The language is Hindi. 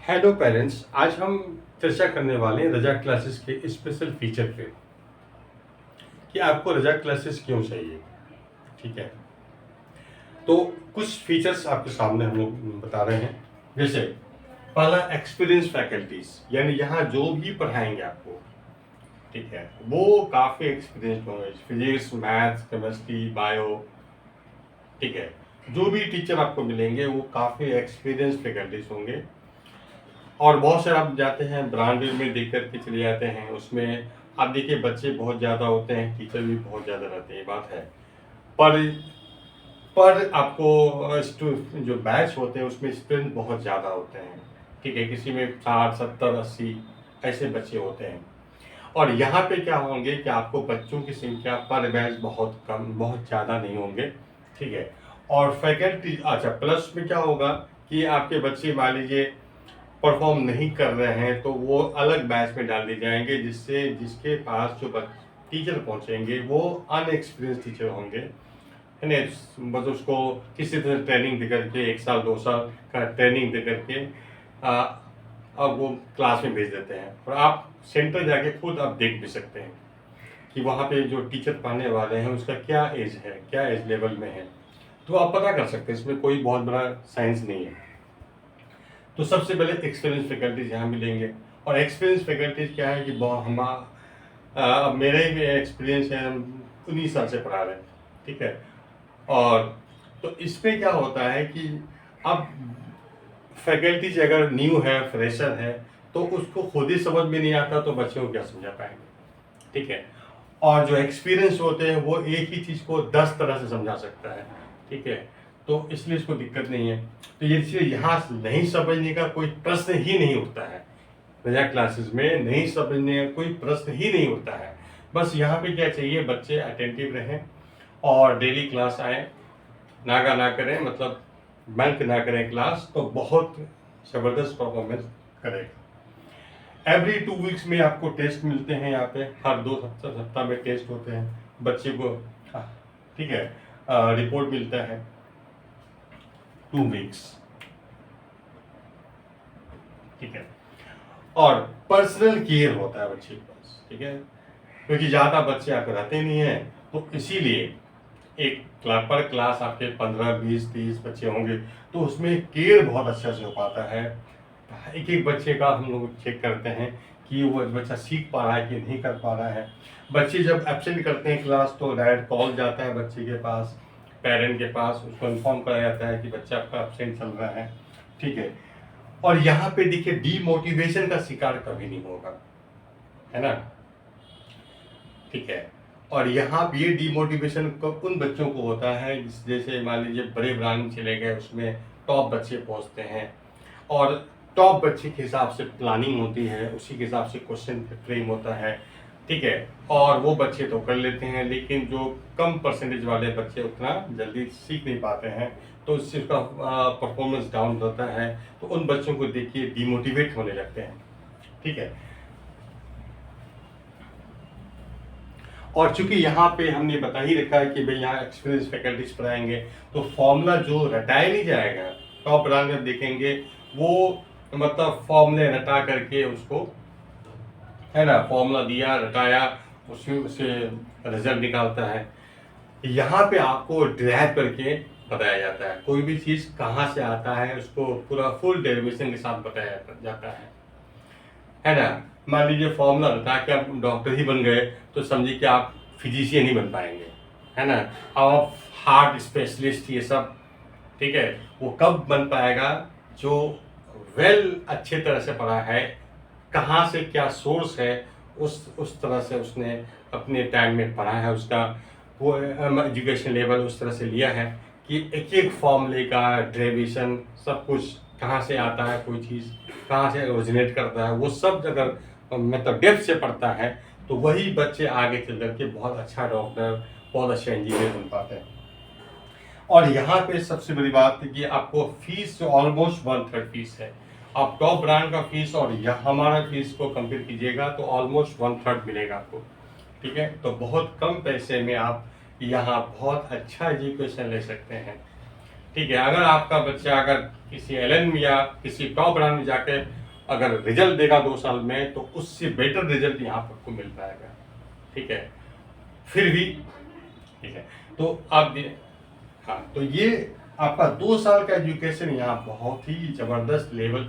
हेलो पेरेंट्स, आज हम चर्चा करने वाले हैं रजा क्लासेस के स्पेशल फीचर पे कि आपको रजा क्लासेस क्यों चाहिए। ठीक है, तो कुछ फीचर्स आपके सामने हम लोग बता रहे हैं। जैसे पहला, एक्सपीरियंस फैकल्टीज, यानी यहाँ जो भी पढ़ाएंगे आपको, ठीक है, वो काफ़ी एक्सपीरियंस होंगे। फिजिक्स, मैथ्स, केमिस्ट्री, बायो, ठीक है, जो भी टीचर आपको मिलेंगे वो काफ़ी एक्सपीरियंस फैकल्टीज होंगे। और बहुत सारे आप जाते हैं ब्रांडेड में देख कर के चले जाते हैं, उसमें आप देखिए बच्चे बहुत ज़्यादा होते हैं, टीचर भी बहुत ज़्यादा रहते हैं, ये बात है। पर आपको जो बैच होते हैं उसमें स्टूडेंट बहुत ज़्यादा होते हैं। ठीक है, किसी में 60, 70, 80 ऐसे बच्चे होते हैं। और यहाँ पे क्या होंगे कि आपको बच्चों की संख्या पर बैच बहुत कम, बहुत ज़्यादा नहीं होंगे। ठीक है, और फैकल्टी, अच्छा, प्लस में क्या होगा कि आपके बच्चे मान लीजिए परफॉर्म नहीं कर रहे हैं तो वो अलग बैच में डाल दिए जाएंगे, जिससे जिसके पास जो टीचर पहुंचेंगे वो अनएक्सपीरियंस टीचर होंगे, है ना। बस उसको किसी तरह ट्रेनिंग दे करके 1 साल 2 साल का ट्रेनिंग दे करके अब वो क्लास में भेज देते हैं। और आप सेंटर जाके खुद आप देख भी सकते हैं कि वहाँ पे जो टीचर पढ़ाने वाले हैं उसका क्या एज है, क्या एज लेवल में है, तो आप पता कर सकते हैं। इसमें कोई बहुत बड़ा साइंस नहीं है। तो सबसे पहले एक्सपीरियंस फैकल्टीज यहाँ मिलेंगे। और एक्सपीरियंस फैकल्टीज क्या है कि हम अब मेरे ही एक्सपीरियंस है, हम 19 साल से पढ़ा रहे हैं। ठीक है, और तो इसमें क्या होता है कि अब फैकल्टीज अगर न्यू है, फ्रेशर है, तो उसको खुद ही समझ में नहीं आता तो बच्चों को क्या समझा पाएंगे। ठीक है, और जो एक्सपीरियंस होते हैं वो एक ही चीज़ को 10 तरह से समझा सकता है। ठीक है, तो इसलिए इसको दिक्कत नहीं है। तो ये चीज़ यहाँ नहीं समझने का कोई प्रश्न ही नहीं उठता है। रजा क्लासेस में नहीं समझने का कोई प्रश्न ही नहीं उठता है। बस यहाँ पे क्या चाहिए, बच्चे अटेंटिव रहें और डेली क्लास आए, नागा ना करें, मतलब बंक ना करें क्लास, तो बहुत ज़बरदस्त परफॉर्मेंस करेगा। एवरी 2 वीक्स में आपको टेस्ट मिलते हैं, यहाँ पे हर 2 सप्ताह में टेस्ट होते हैं बच्चे को। ठीक है, रिपोर्ट मिलता है 2 वीक्स। ठीक है, और पर्सनल केयर होता है बच्चे के पास। ठीक है, क्योंकि ज़्यादा बच्चे आपके रहते नहीं हैं, तो इसीलिए एक पर क्लास आपके 15, 20, 30 बच्चे होंगे, तो उसमें केयर बहुत अच्छा से हो पाता है। एक एक बच्चे का हम लोग चेक करते हैं कि वो बच्चा सीख पा रहा है कि नहीं कर पा रहा है। बच्चे जब एब्सेंट करते हैं क्लास तो डायरेक्ट कॉल जाता है बच्चे के पास, पेरेंट के पास, उसको इन्फॉर्म करा जाता है कि बच्चा आपका एब्सेंट चल रहा है। ठीक है, और यहाँ पे देखिए डीमोटिवेशन का शिकार कभी नहीं होगा, है ना। ठीक है, और यहाँ पे ये डीमोटिवेशन उन बच्चों को होता है जैसे मान लीजिए बड़े ब्रांच चले गए, उसमें टॉप बच्चे पहुँचते हैं और टॉप बच्चे के हिसाब से प्लानिंग होती है, उसी के हिसाब से क्वेश्चन फ्रेम होता है। ठीक है, और वो बच्चे तो कर लेते हैं, लेकिन जो कम परसेंटेज वाले बच्चे उतना जल्दी सीख नहीं पाते हैं, तो इससे उसका परफॉर्मेंस डाउन होता है। तो उन बच्चों को देखिए डीमोटिवेट होने लगते हैं। ठीक है, और चूंकि यहाँ पे हमने बता ही रखा है कि भाई यहाँ एक्सपीरियंस फैकल्टीज पढ़ाएंगे, तो फॉर्मूला जो रटाया नहीं जाएगा, टॉप ब्रांच में देखेंगे वो मतलब फॉर्मूले रटा करके उसको, है ना, फॉर्मूला दिया, रटाया, उसमें से रिजल्ट निकालता है। यहाँ पे आपको ड्राइव करके बताया जाता है, कोई भी चीज़ कहाँ से आता है उसको पूरा फुल डेरिवेशन के साथ बताया जाता है ना। मान लीजिए फॉर्मूला रटा के आप डॉक्टर ही बन गए तो समझिए कि आप फिजिशियन ही बन पाएंगे, है ना। आप हार्ट स्पेशलिस्ट, ये सब, ठीक है, वो कब बन पाएगा, जो अच्छे तरह से पढ़ा है, कहाँ से क्या सोर्स है, उस तरह से उसने अपने टाइम में पढ़ा है, उसका वो एजुकेशन लेवल उस तरह से लिया है कि एक एक फॉर्मूले का डेरिवेशन सब कुछ कहाँ से आता है, कोई चीज़ कहाँ से ओरिजिनेट करता है, वो सब अगर मतलब डेप्थ से पढ़ता है तो वही बच्चे आगे चल करके बहुत अच्छा डॉक्टर, बहुत अच्छा इंजीनियर बन पाते हैं। और यहाँ पे सबसे बड़ी बात है कि आपको फीस ऑलमोस्ट 1/3 फीस है। आप टॉप ब्रांड का फीस और हमारा फीस को कंपेयर कीजिएगा तो ऑलमोस्ट 1/3 मिलेगा आपको। ठीक है, तो बहुत कम पैसे में आप यहाँ बहुत अच्छा एजुकेशन ले सकते हैं। ठीक है, अगर आपका बच्चा अगर किसी एलएन या किसी टॉप रन में जाके अगर रिजल्ट देगा 2 साल में, तो उससे बेटर रिजल्ट यहाँ पर आपको मिल पाएगा। ठीक है, फिर भी ठीक है, तो आप हाँ, तो ये आपका 2 साल का एजुकेशन यहाँ बहुत ही ज़बरदस्त लेवल